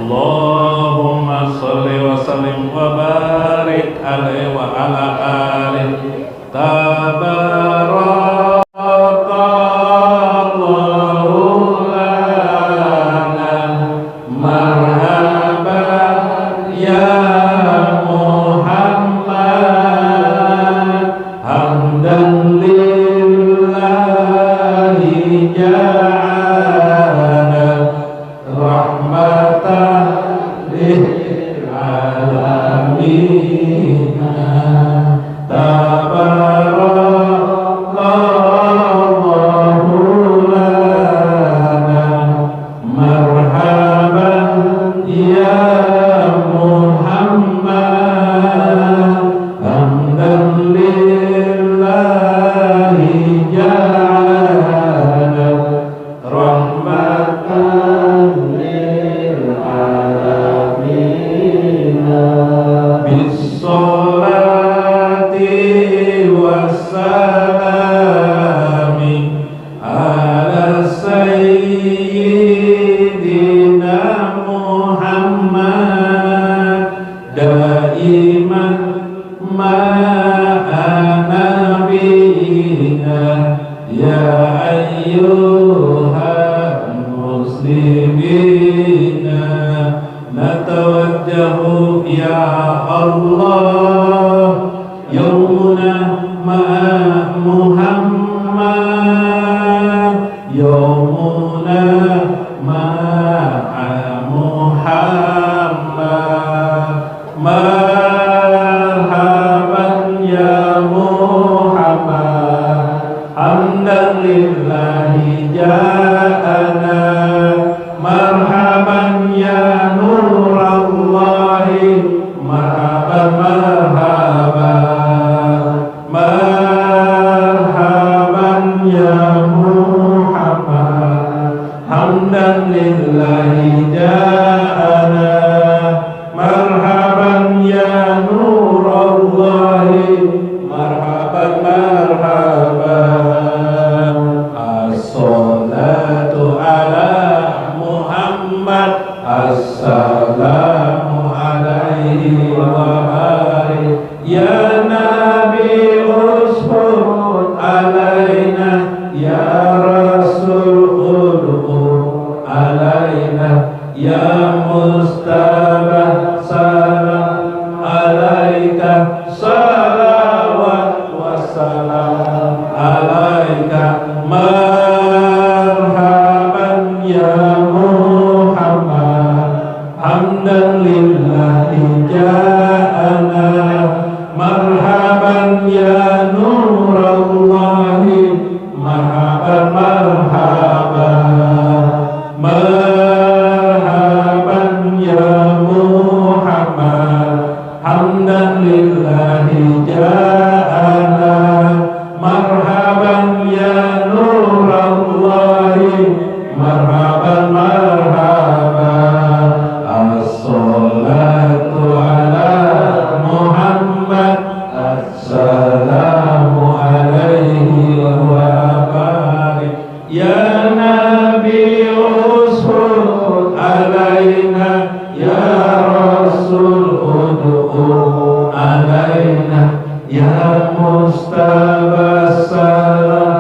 Allahumma sholli wa sallim wa barik alaihi wa ala alihi tabarakallahu lana marhaban ya Muhammad hamdan lillahi ja'ala rahmatan lil alamin tabarakallahu lana marhaban ya Muhammad hamdan lillahi ja'ala rahmatan lil alamin bis-sholati was-salami ala sayyidina Muhammad daiman ma'a nabiyina ya ayyuhal muslimina natawajjahu ya Allah yaumuna ma'a Muhammad yaumuna ma'a Muhammad marhaban ya Muhammad hamdan lillahi ja'ana marhaban ya nurallahi marhaban marhaban marhaban ya Muhammad hamdan lillahi ja'ana marhaban ya nurallahi marhaban marhaban as-salatu ala Muhammad assalamu alaihi wa barik ya nabi usbud alaina ya rasul ud'u alaina ya mustabah salam alaika salawat wassalam alaika marhaban ya Muhammad hamdan lillahi ja'ana marhaban ya nurallahi marhaban marhaban marhaban ya Muhammad hamdan lillahi ja'ana marhaban ya nurallahi marhaban marhaban as-salatu ala Muhammad assalamu alaihi wa barik ya nabi usbud alaina ya rasul ud'u alaina ya mustabah salam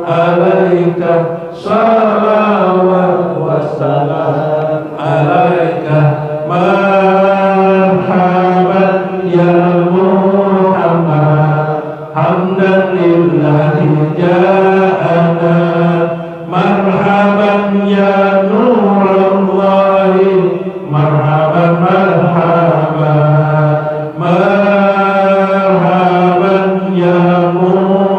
alaika salawat wassalam alaika marhaban ya Muhammad hamdan lillahi ja'ana marhaban ya nurallahi marhaban marhaban marhaban ya Muhammad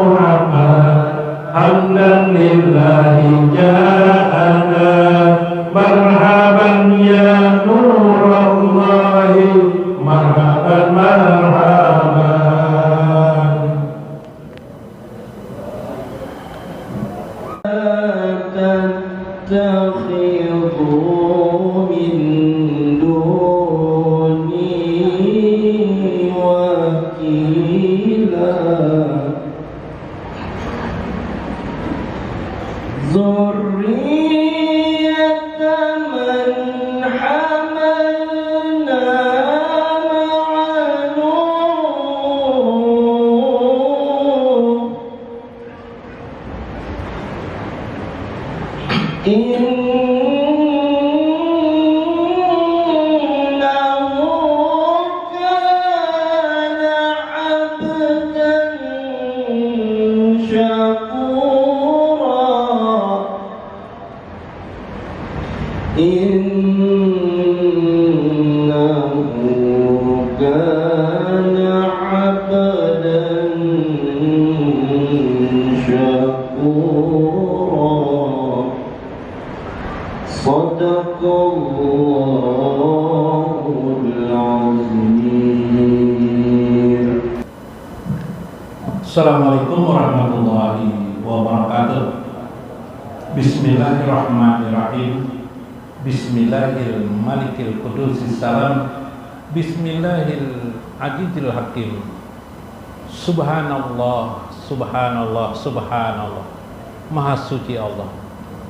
Assalamualaikum warahmatullahi wabarakatuh. Bismillahirrahmanirrahim. Bismillahirrahmanirrahim. Qudusis salam. Bismillahirrahmanirrahim hakim. Subhanallah, subhanallah, subhanallah. Maha suci Allah.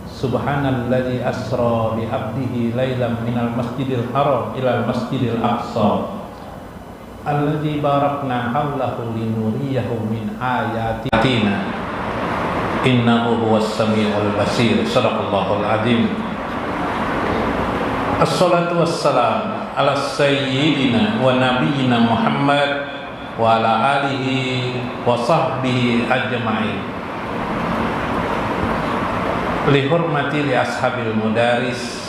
Subhanalladzi asra bi abdihi lailam minal masjidil haram ilal masjidil aqsa. Alladzi barakna haulahu linuriyahu min ayatina innahu huwas samiul basir. Shadaqallahul azim. Assalatu wassalam ala sayyidina wa nabiyyina Muhammad wa ala alihi wa sahbihi ajma'in. Li hurmati li ashabil mudaris,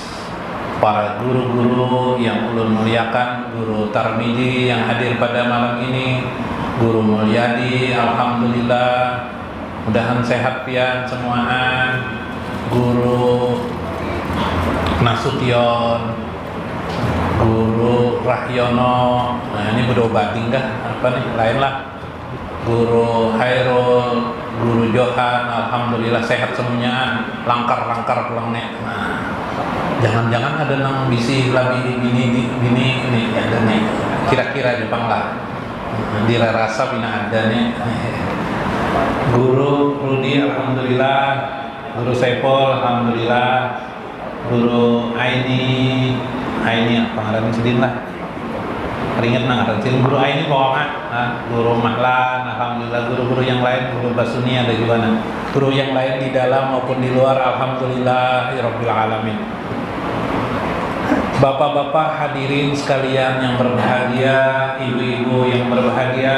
para guru-guru yang ulun muliakan, guru Tarmidi yang hadir pada malam ini, Guru Mulyadi, alhamdulillah, mudahan sehat pian semuaan, Guru Nasution, Guru Rahyono, nah ini bedo bating kah? Apa nih? Lain lah. Guru Hairul, Guru Johan, alhamdulillah sehat semuanya, langkar-langkar pelengnek. Nah, jangan-jangan ada nang bisi labi bini ini ada nih. Kira-kira Jepang lah. Dirasa bina ada nih. Guru Rudi alhamdulillah, Guru Saiful alhamdulillah, Guru Aini apa ngaran sedin lah. Ringet nang ngaran sedin Guru Aini pokoknya. Guru Mahlan alhamdulillah, guru-guru yang lain, Guru Basuni ada juga nah. Guru yang lain di dalam maupun di luar alhamdulillah rabbil alamin. Bapak-bapak hadirin sekalian yang berbahagia, ibu-ibu yang berbahagia,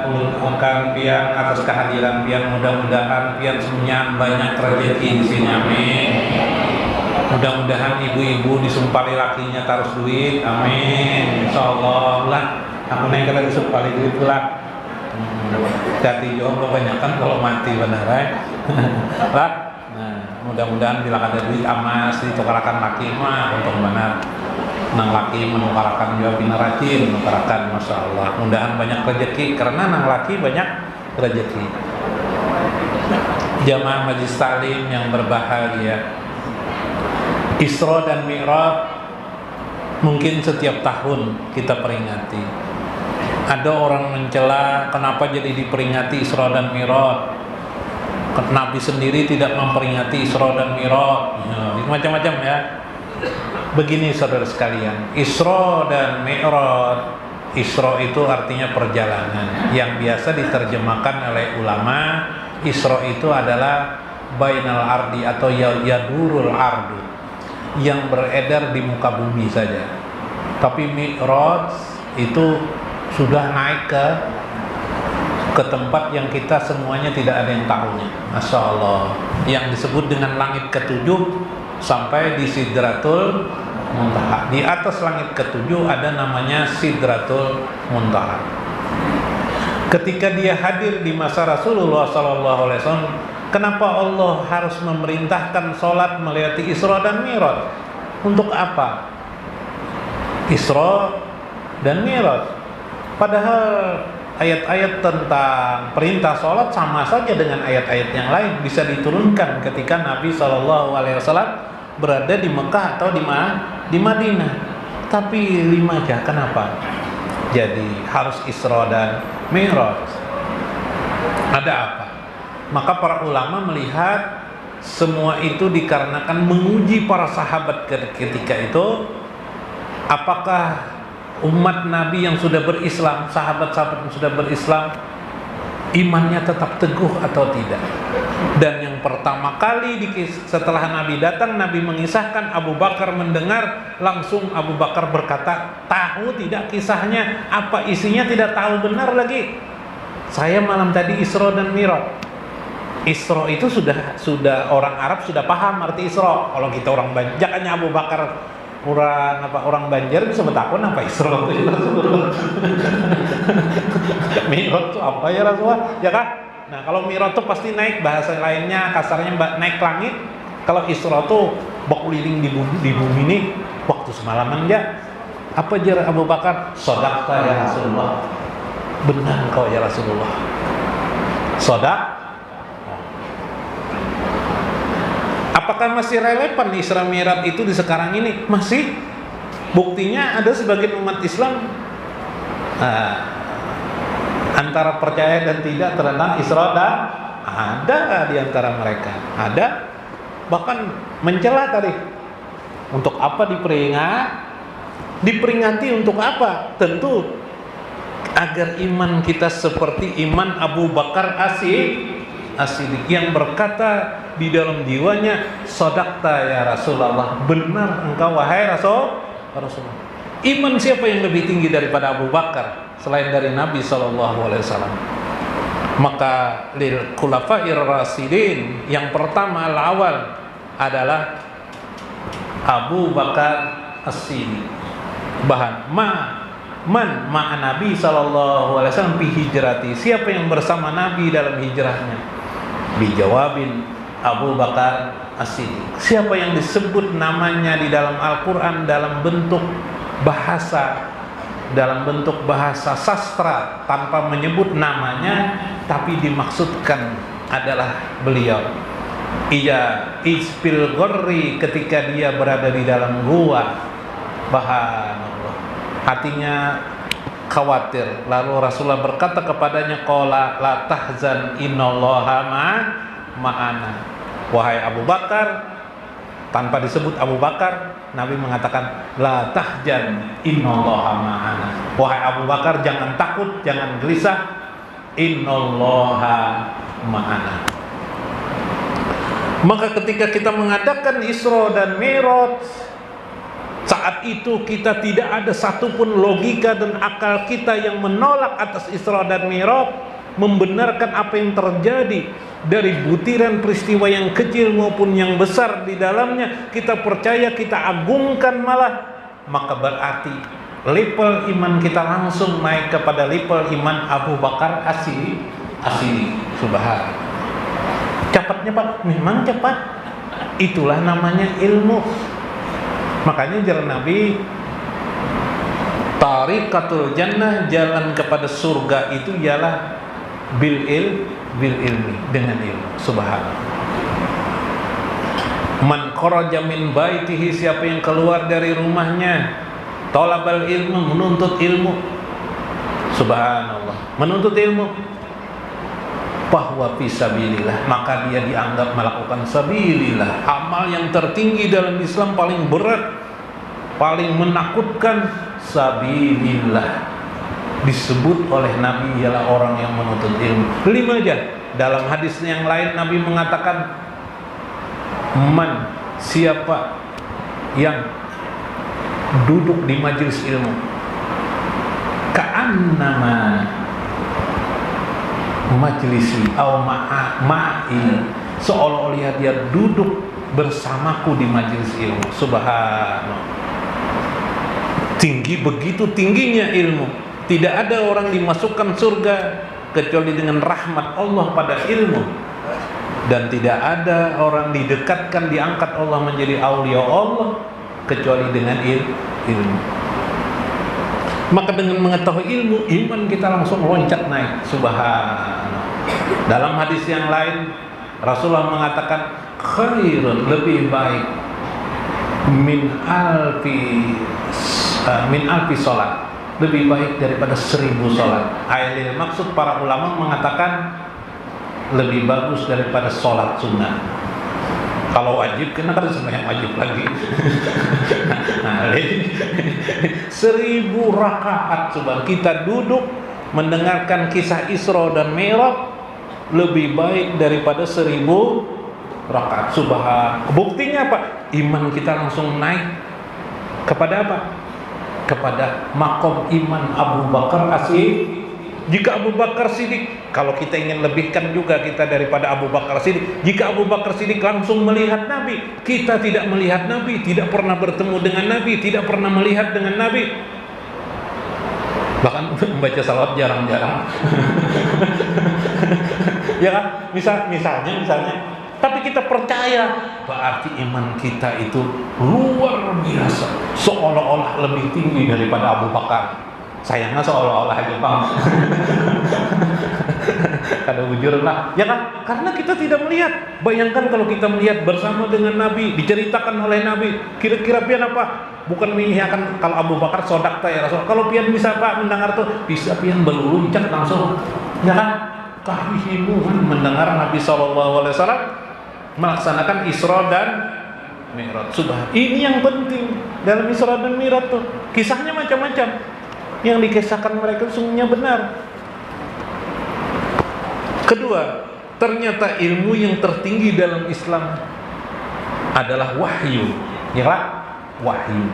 ulun akan pian atas kehadiran pian, mudah-mudahan pian semuanya banyak rezeki di sini, amin. Mudah-mudahan ibu-ibu disumpali lakinya taruh duit, amin. Insyaallah lah, aku naik kata disumpali duit lah. Jadi jomblo kebanyakan kalau mati benar lah. Nah, mudah-mudahan bila ada duit amas ditukarakan laki mah untuk benar. Nang laki menukarakan juga bina rajin, menukarakan, masya Allah. Mudahan banyak rezeki karena nang laki banyak rezeki. Jamaah Majlis Taklim yang berbahagia, Isra dan Mi'raj mungkin setiap tahun kita peringati. Ada orang mencela kenapa jadi diperingati Isra dan Mi'raj. Nabi sendiri tidak memperingati Isra dan Mi'raj. Ya, macam-macam ya. Begini saudara sekalian, Isra dan Mi'raj. Isra itu artinya perjalanan, yang biasa diterjemahkan oleh ulama. Isra itu adalah bainal ardi atau yadurul ardu, yang beredar di muka bumi saja. Tapi Mi'raj itu sudah naik ke tempat yang kita semuanya tidak ada yang tahunya. Masya Allah, yang disebut dengan langit ketujuh sampai di Sidratul Muntaha. Di atas langit ketujuh ada namanya Sidratul Muntaha. Ketika dia hadir di masa Rasulullah SAW, kenapa Allah harus memerintahkan sholat melewati Isra dan Mi'raj? Untuk apa? Isra dan Mi'raj. Padahal ayat-ayat tentang perintah sholat sama saja dengan ayat-ayat yang lain, bisa diturunkan ketika Nabi SAW berada di Mekah atau di Madinah. Tapi 5 aja, kenapa? Jadi harus Isra dan Mi'raj. Ada apa? Maka para ulama melihat semua itu dikarenakan menguji para sahabat ketika itu, apakah umat Nabi yang sudah berislam, sahabat-sahabat yang sudah berislam, imannya tetap teguh atau tidak. Dan yang pertama kali setelah Nabi datang, Nabi mengisahkan, Abu Bakar mendengar, langsung Abu Bakar berkata, tahu tidak kisahnya? Apa isinya? Tidak tahu benar lagi. Saya malam tadi Isra dan Mi'raj. Isra itu sudah orang Arab sudah paham arti Isra. Kalau kita orang Banjar, jangannya Abu Bakar orang Banjar bisa bertakun apa Isra itu Rasulullah. Mi'raj itu apa ya Rasulullah? Ya kan? Nah, kalau Mi'raj itu pasti naik, bahasa lainnya kasarnya naik langit. Kalau Isra itu berkeliling di bumi ini waktu semalaman ya. Apa jar Abu Bakar? Shadaqta ya Rasulullah. Benar kau ya Rasulullah. sodak. Apakah masih relevan Isra Mi'raj itu di sekarang ini? Masih. Buktinya ada sebagian umat Islam antara percaya dan tidak tentang Isra dan ada di antara mereka. Ada bahkan mencela tadi. Untuk apa diperingati untuk apa? Tentu agar iman kita seperti iman Abu Bakar As-Siddiq yang berkata di dalam jiwanya, "Shadaqta ya Rasulullah." Benar engkau wahai Rasulullah. Iman siapa yang lebih tinggi daripada Abu Bakar selain dari Nabi SAW? Maka lil khulafa'ir rasyidin, yang pertama al-awal adalah Abu Bakar As-Siddiq. Man ma'a Nabi SAW fi hijrati. Siapa yang bersama Nabi dalam hijrahnya? Dijawabin Abu Bakar As-Siddiq. Siapa yang disebut namanya di dalam Al-Quran dalam bentuk bahasa sastra tanpa menyebut namanya, tapi dimaksudkan adalah beliau. Iya isfil gharri, ketika dia berada di dalam gua, subhanallah, hatinya khawatir. Lalu Rasulullah berkata kepadanya, qala la tahzan innallaha ma'ana. Wahai Abu Bakar, tanpa disebut Abu Bakar, Nabi mengatakan la tahzan innallaha ma'ana. Wahai Abu Bakar, jangan takut, jangan gelisah, innallaha ma'ana. Maka ketika kita mengadakan Isra dan Mi'raj, saat itu kita tidak ada satupun logika dan akal kita yang menolak atas Isra dan Mi'raj, membenarkan apa yang terjadi dari butiran peristiwa yang kecil maupun yang besar di dalamnya. Kita percaya, kita agungkan malah, maka berarti level iman kita langsung naik kepada level iman Abu Bakar As-Siddiq. Subhanallah. Cepatnya Pak, memang cepat. Itulah namanya ilmu. Makanya jalan Nabi, tariqatul jannah, jalan kepada surga itu ialah bil ilmi, dengan ilmu. Subhanallah. Man kharaja min baitihi, siapa yang keluar dari rumahnya, talabal ilmu, menuntut ilmu. Subhanallah, menuntut ilmu, bahwa fisabilillah, maka dia dianggap melakukan sabilillah, amal yang tertinggi dalam Islam, paling berat, paling menakutkan, sabilillah. Disebut oleh Nabi ialah orang yang menuntut ilmu. 5 aja. Dalam hadis yang lain Nabi mengatakan, man, siapa yang duduk di majelis ilmu, ka'annama majlisi au ma'i, seolah-olah dia duduk bersamaku di majelis ilmu. Subhanallah. Tinggi, begitu tingginya ilmu. Tidak ada orang dimasukkan surga kecuali dengan rahmat Allah pada ilmu, dan tidak ada orang didekatkan, diangkat Allah menjadi aulia Allah kecuali dengan ilmu. Maka dengan mengetahui ilmu, iman kita langsung loncat naik. Subhanallah. Dalam hadis yang lain Rasulullah mengatakan, khairun, lebih baik, min alfi sholat, lebih baik daripada 1000 sholat. Ailil maksud para ulama mengatakan lebih bagus daripada sholat sunnah. Kalau wajib, kena kan sembahyang wajib lagi. 1000 rakaat, subhan, kita duduk mendengarkan kisah Isra dan Mi'raj lebih baik daripada 1000 rakaat. Subhan. Buktinya apa? Iman kita langsung naik kepada apa? Kepada makom iman Abu Bakar As-Siddiq. Jika Abu Bakar Siddiq, kalau kita ingin lebihkan juga kita daripada Abu Bakar Siddiq, jika Abu Bakar Siddiq langsung melihat Nabi, kita tidak melihat Nabi, tidak pernah bertemu dengan Nabi, tidak pernah melihat dengan Nabi, bahkan membaca salawat jarang-jarang. Ya kan? Misalnya, tapi kita percaya, berarti iman kita itu luar biasa, seolah-olah lebih tinggi daripada Abu Bakar. Sayangnya seolah-olah aja Bang. kada bujur lah, ya kan? Karena kita tidak melihat. Bayangkan kalau kita melihat bersama dengan Nabi, diceritakan oleh Nabi, kira-kira pian apa? Bukan mengiyakan kalau Abu Bakar sodak ya Rasul. Kalau pian bisa Pak mendengar tuh, bisa pian berluncak langsung, ya kan? Kahimu mendengar Nabi SAW melaksanakan Isra dan Mi'raj. Ini yang penting dalam Isra dan Mi'raj tuh. Kisahnya macam-macam. Yang dikisahkan mereka sungguhnya benar. Kedua, ternyata ilmu yang tertinggi dalam Islam adalah wahyu. Ya kan? Wahyu.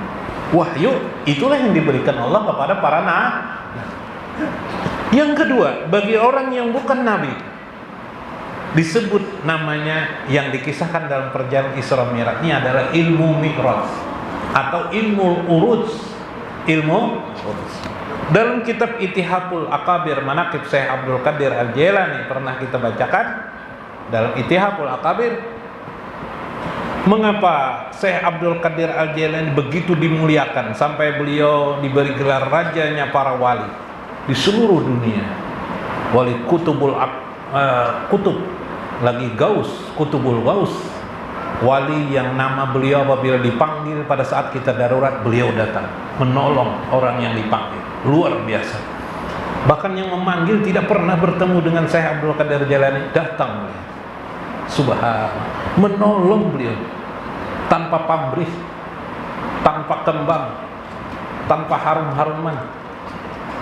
Wahyu itulah yang diberikan Allah kepada para nabi. Yang kedua, bagi orang yang bukan nabi, disebut namanya yang dikisahkan dalam perjalanan Isra Mi'raj ini adalah ilmu Mi'raj atau ilmu uruj. Ilmu uruj. Dalam kitab Ittihaful Akabir Manaqib Syekh Abdul Qadir Al-Jailani pernah kita bacakan dalam Ittihaful Akabir, mengapa Syekh Abdul Qadir Al-Jailani begitu dimuliakan sampai beliau diberi gelar rajanya para wali di seluruh dunia. Wali kutubul kutub, lagi gaus, kutubul gaus, wali yang nama beliau apabila dipanggil pada saat kita darurat beliau datang menolong orang yang dipanggil. Luar biasa. Bahkan yang memanggil tidak pernah bertemu dengan Syekh Abdul Qadir Jailani, datang beliau. Subhanallah, menolong beliau tanpa pamrih, tanpa kembang, tanpa harum-haruman,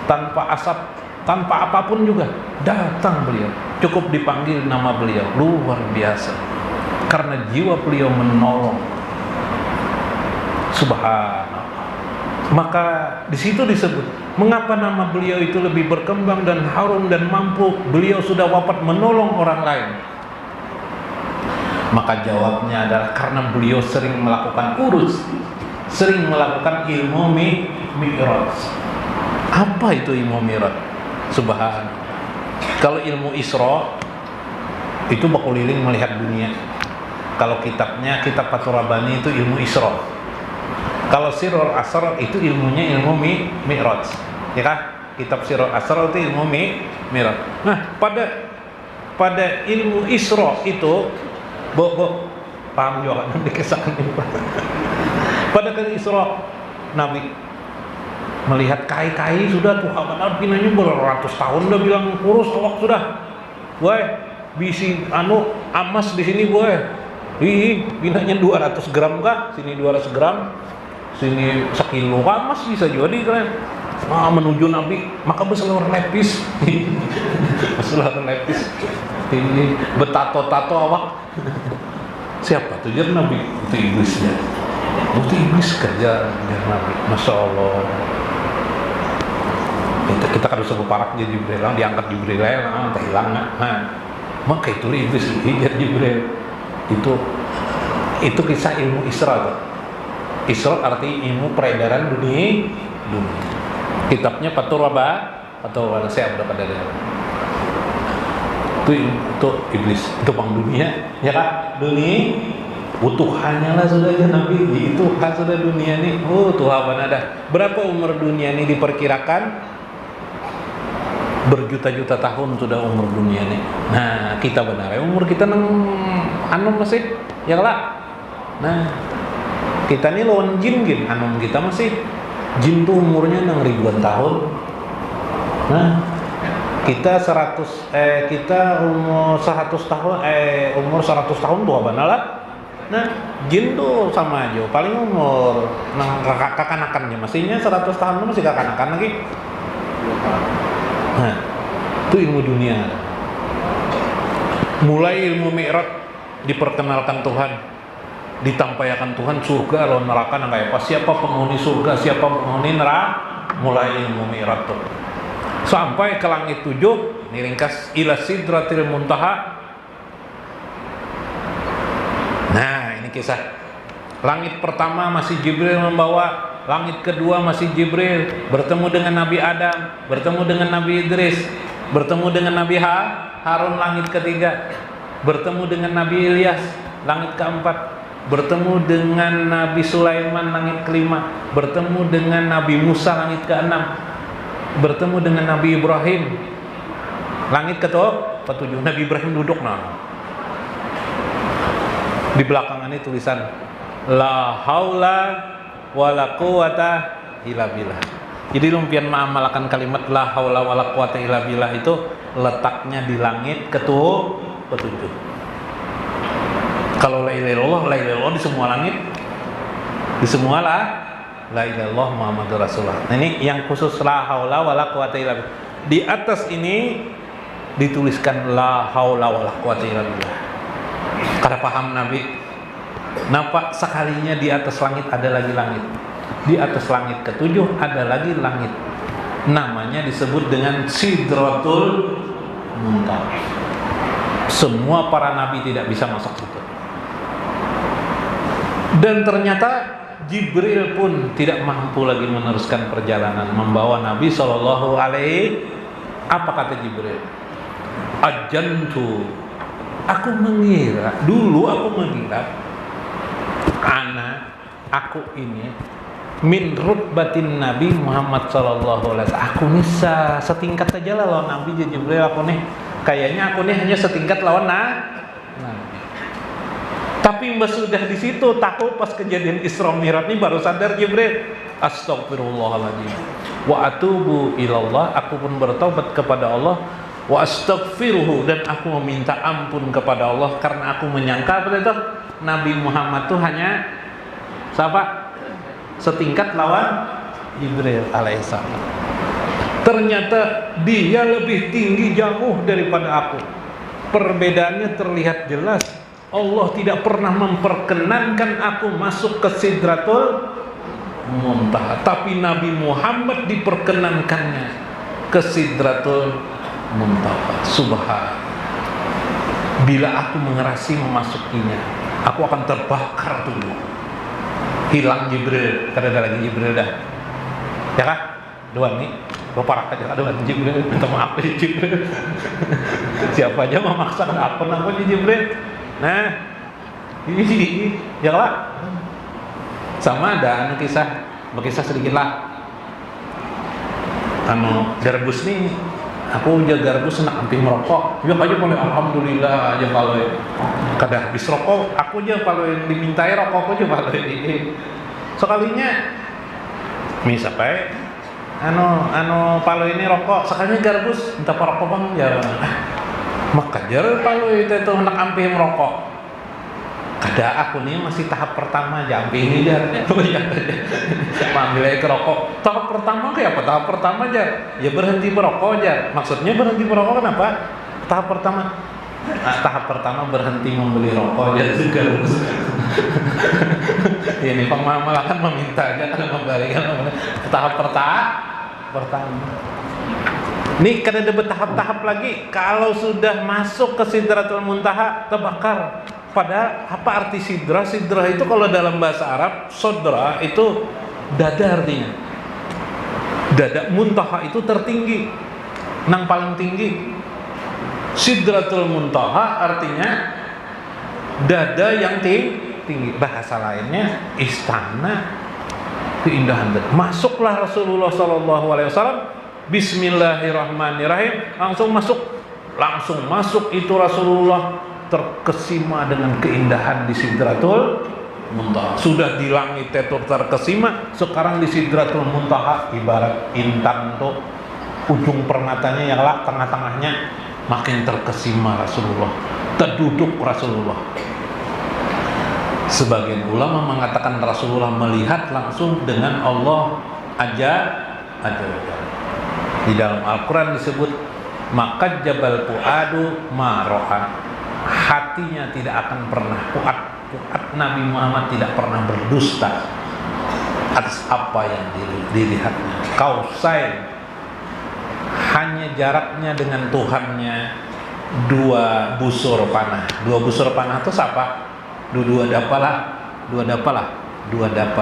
tanpa asap, tanpa apapun juga, datang beliau. Cukup dipanggil nama beliau, luar biasa. Karena jiwa beliau menolong. Subhanallah. Maka di situ disebut, mengapa nama beliau itu lebih berkembang dan harum dan mampu? Beliau sudah wafat menolong orang lain. Maka jawabnya adalah karena beliau sering melakukan urus, sering melakukan ilmu Mi'raj. Apa itu ilmu Mi'raj? Subhanallah. Kalau ilmu Isra itu berkeliling melihat dunia. Kalau kitabnya, kitab Fathur Rabbani itu ilmu Isra. Kalau Sirrul Asrar itu ilmunya ilmu Mi'raj. Ya kan? Kitab Sirrul Asrar itu ilmu Mi'raj. Nah, pada ilmu Isra itu paham juga kan dikisahkan ini. Pada kali Isra Nabi melihat kai-kai sudah tuh benar pinanya beratus tahun udah bilang kurus awak sudah. Boy, bisi amas di sini boy. Pinanya 200 gram kah? Sini 200 gram. Sini sekilo amas bisa jadi kalian. Menuju Nabi, maka berseluruh lepis. Berseluruh lepis. Ini betato-tato awak. Siapa tuh jar Nabi? Itu iblisnya. Itu iblis kerja jar Nabi. Masya Allah. Kita kan harus parak jadi Jibril, diangkat Jibril tak hilang. Maka itu iblis jar Jibril. Itu kisah ilmu Isra tuh. Isra arti ilmu peredaran dunia. Kitabnya Fathur Rabbani saya udah pada lihat. Itu iblis, itu bang dunia, ya kan? Dunia utuhannya lah sudah ya Nabi. Itu kan sudah dunia nih. Oh Tuhan ada. Berapa umur dunia ini diperkirakan? Berjuta-juta tahun sudah umur dunia nih. Nah kita benar ya umur kita masih, ya lah. Nah kita nih lawan jin kita masih jin tuh umurnya 6 ribuan tahun. Nah kita umur 100 tahun umur 100 tahun tuh apa lah. Nah jin tuh sama aja paling umur kakanakannya masihnya 100 tahun masih kakanakan lagi. Nah itu ilmu dunia. Mulai ilmu Mi'raj diperkenalkan Tuhan, ditampaikan Tuhan surga lawan neraka nang kayak apa, siapa penghuni surga, siapa penghuni neraka, mulai ilmu Mi'raj tuh sampai ke langit 7, ini ringkas ila sidratil muntaha. Nah ini kisah langit pertama masih Jibril membawa, langit kedua masih Jibril bertemu dengan Nabi Adam, bertemu dengan Nabi Idris, bertemu dengan Nabi Harun, langit ketiga bertemu dengan Nabi Ilyas, langit keempat bertemu dengan Nabi Sulaiman, langit kelima bertemu dengan Nabi Musa, langit keenam bertemu dengan Nabi Ibrahim, langit petunjuk. Nabi Ibrahim duduk di belakangan ini tulisan la haula wala quwata illa billah. Jadi lumpian mengamalkan kalimat la haula wala quwata illa billah itu letaknya di langit petunjuk. Kalau la ilaha illallah di semua langit, di semua la ilaha illallah Muhammadur Rasulullah. Nah, ini yang khusus la haula wala quwata illa billah. Di atas ini dituliskan la haula wala quwata illa billah. Karena paham Nabi, nampak sekalinya di atas langit ada lagi langit. Di atas langit ketujuh ada lagi langit. Namanya disebut dengan Sidratul Muntaha. Semua para nabi tidak bisa masuk situ. Dan ternyata Jibril pun tidak mampu lagi meneruskan perjalanan membawa Nabi Shallallahu Alaihi. Apa kata Jibril? Ajantu, aku mengira aku ini min rutbatin Nabi Muhammad Sallallahu Alaihi Wasallam. Aku nih setingkat aja lah lawan Nabi Jibril. Kayaknya aku nih hanya setingkat lawan Nabi. Tapi mbak sudah di situ tahu pas kejadian Isra Mi'raj ini baru sadar Jibril. Astagfirullahaladzim. Wa atubu ilallah. Aku pun bertaubat kepada Allah. Wa astaghfiruhu, dan aku meminta ampun kepada Allah karena aku menyangka itu Nabi Muhammad itu hanya siapa? Setingkat lawan Jibril alaihissalam. Ternyata dia lebih tinggi jauh daripada aku. Perbedaannya terlihat jelas. Allah tidak pernah memperkenankan aku masuk ke Sidratul Muntaha, tapi Nabi Muhammad diperkenankannya ke Sidratul Muntaha. Subhan. Bila aku mengerasi memasukinya, aku akan terbakar dulu. Hilang Jibril, kada ada lagi Jibril dah. Ya kah? Doan nih, lo parah aja ada Jibril, minta maaf ya Jibril. Siapa aja memaksa apa namanya Jibril? Nah, ini ya lah. Sama ada berkisah sedikit lah. Garbus nih, aku jaga garbus nak hampir merokok. Ya aja boleh alhamdulillah aja kalau kada habis rokok, aku aja kalau yang dimintai rokok aku aja kalau ini. Sekalinya misalnya palo ini rokok, sekalinya garbus minta rokok bang ya. Maka jar palo itu nak hampir merokok. Kada aku nih masih tahap pertama aja, hampir ini jar. Ambil aja ke rokok. Tahap pertama kayak apa? Tahap pertama aja. Ya berhenti merokok aja. Maksudnya berhenti merokok kenapa? Tahap pertama berhenti membeli rokok aja juga. Ini pengalaman akan meminta aja kan membalikan tahap pertama. Nih kan ada bertahap-tahap lagi. Kalau sudah masuk ke Sidratul Muntaha terbakar. Padahal apa arti sidra? Sidra itu kalau dalam bahasa Arab, sodra itu dada artinya. Dada, muntaha itu tertinggi, nang paling tinggi. Sidratul Muntaha artinya dada yang tinggi. Bahasa lainnya istana keindahan. Masuklah Rasulullah SAW. Bismillahirrahmanirrahim. Langsung masuk itu Rasulullah terkesima dengan keindahan di Sidratul Muntaha. Sudah di langit itu terkesima, sekarang di Sidratul Muntaha ibarat intan tuh ujung permatanya yang lah tengah-tengahnya makin terkesima Rasulullah. Terduduk Rasulullah. Sebagian ulama mengatakan Rasulullah melihat langsung dengan Allah aja. Di dalam Al-Quran disebut maka jabal fuadu maroha, hatinya tidak akan pernah puat Nabi Muhammad tidak pernah berdusta atas apa yang dilihatnya. Kausain, hanya jaraknya dengan Tuhannya dua busur panah. Dua busur panah itu siapa? Dua dapa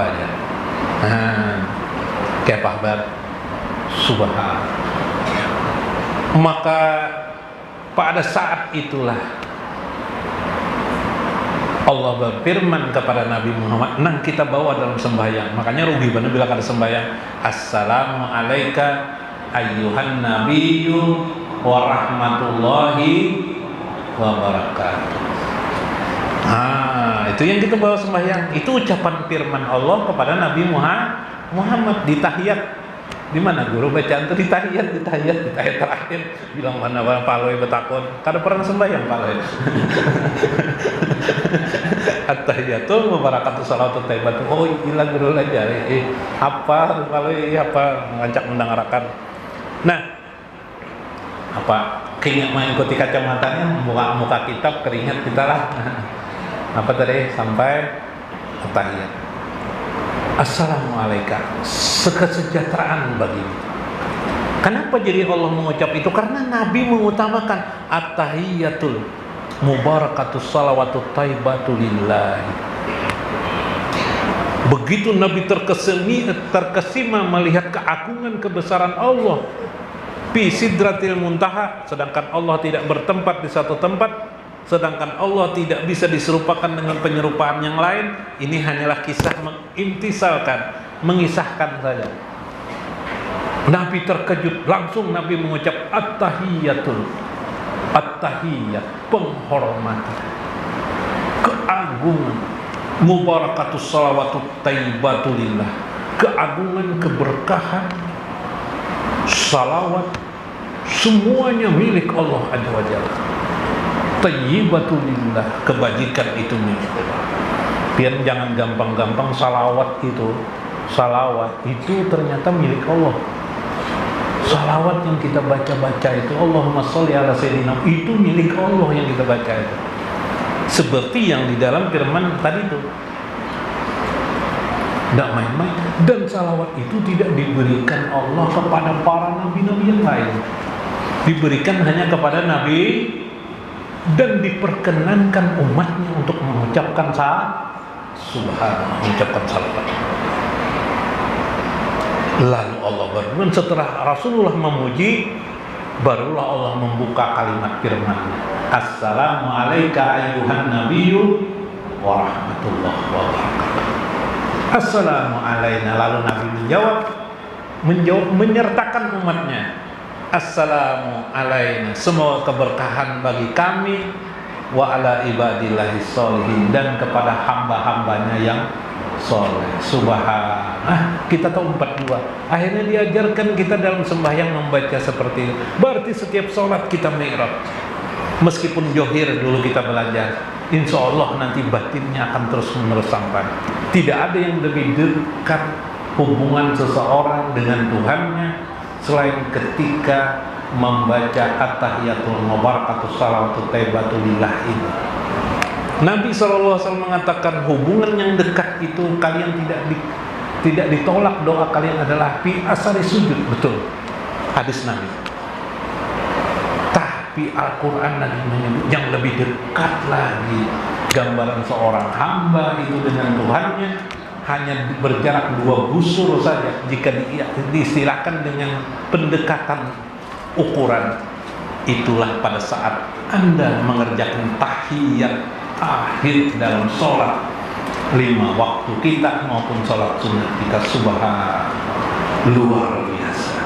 aja. Kayak pahbar. Subhan. Maka pada saat itulah Allah berfirman kepada Nabi Muhammad, nang kita bawa dalam sembahyang. Makanya rugi benar bila ada sembahyang. Assalamu alayka ayyuhan nabiyyu warahmatullahi wabarakatuh. Itu yang kita bawa sembahyang. Itu ucapan firman Allah kepada Nabi Muhammad di tahiyat. Di mana guru bacaan itu di tahiyat terakhir bilang mana bang paloi betakon. Kada pernah sembahyang paloi. At-tahiyatul mubarakatuh salawatut thayyibatu. Oh, ilang guru aja. Apa paloi apa ngajak mendengarkan. Nah, apa keinget mengikuti kacamatanya muka kitab keringat kita lah. Apa tadi sampai at-tahiyat. Assalamualaikum, kesejahteraan bagimu. Kenapa jadi Allah mengucap itu? Karena Nabi mengutamakan at-tahiyatul mubarakatus salawatut thayyibatu lillah. Begitu Nabi terkesima melihat keagungan kebesaran Allah fi sidratil muntaha, sedangkan Allah tidak bertempat di satu tempat, sedangkan Allah tidak bisa diserupakan dengan penyerupaan yang lain. Ini hanyalah kisah mengintisalkan, mengisahkan saja. Nabi terkejut, langsung Nabi mengucap at-tahiyatul, at-tahiyat, penghormatan, keagungan, mubarakatus salawatut thayyibatu lillah, keagungan, keberkahan, salawat, semuanya milik Allah Azza wa Jalla. Thayyibatulillah, kebajikan itu milik Allah. Biar jangan gampang-gampang salawat itu ternyata milik Allah. Salawat yang kita baca-baca itu Allahumma sholli ala sayyidina, itu milik Allah yang kita baca itu. Seperti yang di dalam firman tadi itu. Tidak main-main. Dan salawat itu tidak diberikan Allah kepada para nabi-nabi yang lain. Diberikan hanya kepada Nabi dan diperkenankan umatnya untuk mengucapkan subhanallah, mengucapkan salawat. Lalu Allah berfirman, setelah Rasulullah memuji, barulah Allah membuka kalimat firman-Nya, assalamu alayka ayyuhan nabiyyu wa rahmatullahi wa barakatuh. Assalamu alayna. Lalu Nabi menjawab menyertakan umatnya, assalamu alayna, semua keberkahan bagi kami, wa ala ibadillahi sholihin, dan kepada hamba-hambanya yang soleh. Subhanallah. Kita tahu 42. Akhirnya diajarkan kita dalam sembahyang membaca seperti itu. Berarti setiap sholat kita mi'rab. Meskipun johir dulu kita belajar, insya Allah nanti batinnya akan terus menerus sampai. Tidak ada yang lebih dekat hubungan seseorang dengan Tuhannya selain ketika membaca at-tahiyatul mubarakatus salawatut thayyibatu lillah ini. Nabi SAW mengatakan hubungan yang dekat itu kalian tidak ditolak, doa kalian adalah fi asari sujud. Betul, hadis Nabi. Tapi Al-Quran Nabi menyebut yang lebih dekat lagi, gambaran seorang hamba itu dengan Tuhannya hanya berjarak 2 busur saja. Jika diistilahkan dengan pendekatan ukuran, itulah pada saat Anda mengerjakan tahiyat akhir dalam sholat 5 waktu kita maupun sholat sunat kita. Subhanallah, luar biasa.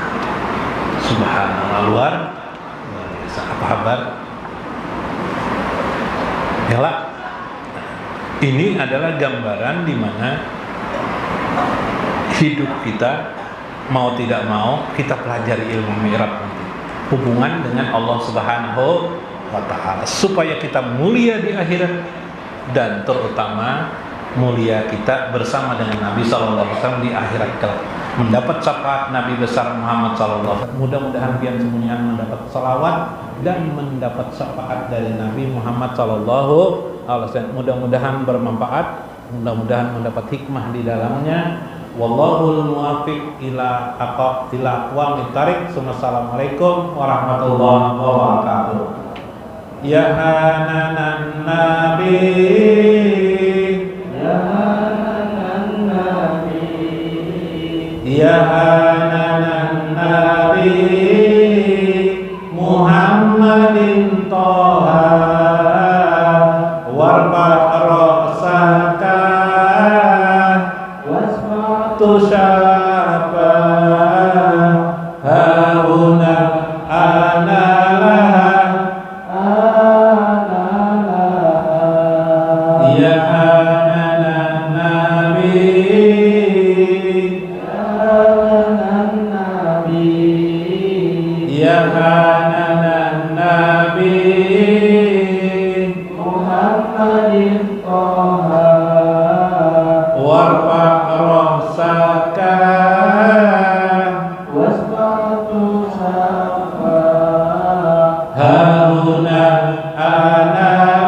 Subhanallah, luar biasa. Apa kabar? Yalah, ini adalah gambaran di mana hidup kita mau tidak mau kita pelajari ilmu mi'rab nanti, hubungan dengan Allah Subhanahu wa ta'ala, supaya kita mulia di akhirat dan terutama mulia kita bersama dengan Nabi SAW di akhirat kelak, mendapat syafaat Nabi besar Muhammad SAW. Mudah-mudahan pian semuanya mendapat salawat dan mendapat syafaat dari Nabi Muhammad SAW. Mudah-mudahan bermanfaat, mudah-mudahan mendapat hikmah di dalamnya. Wallahul muwaffiq ila aqwamit thariq. Assalamualaikum warahmatullahi wabarakatuh. Ya hanan nabi, ya hanan nabi, ya hanan nabi Muhammadin Toha warfa' ra'saka wasfatu syafa hauna ana subhanan nabi Muhammadin Toha warfa rosaka wasbatu safa haruna ana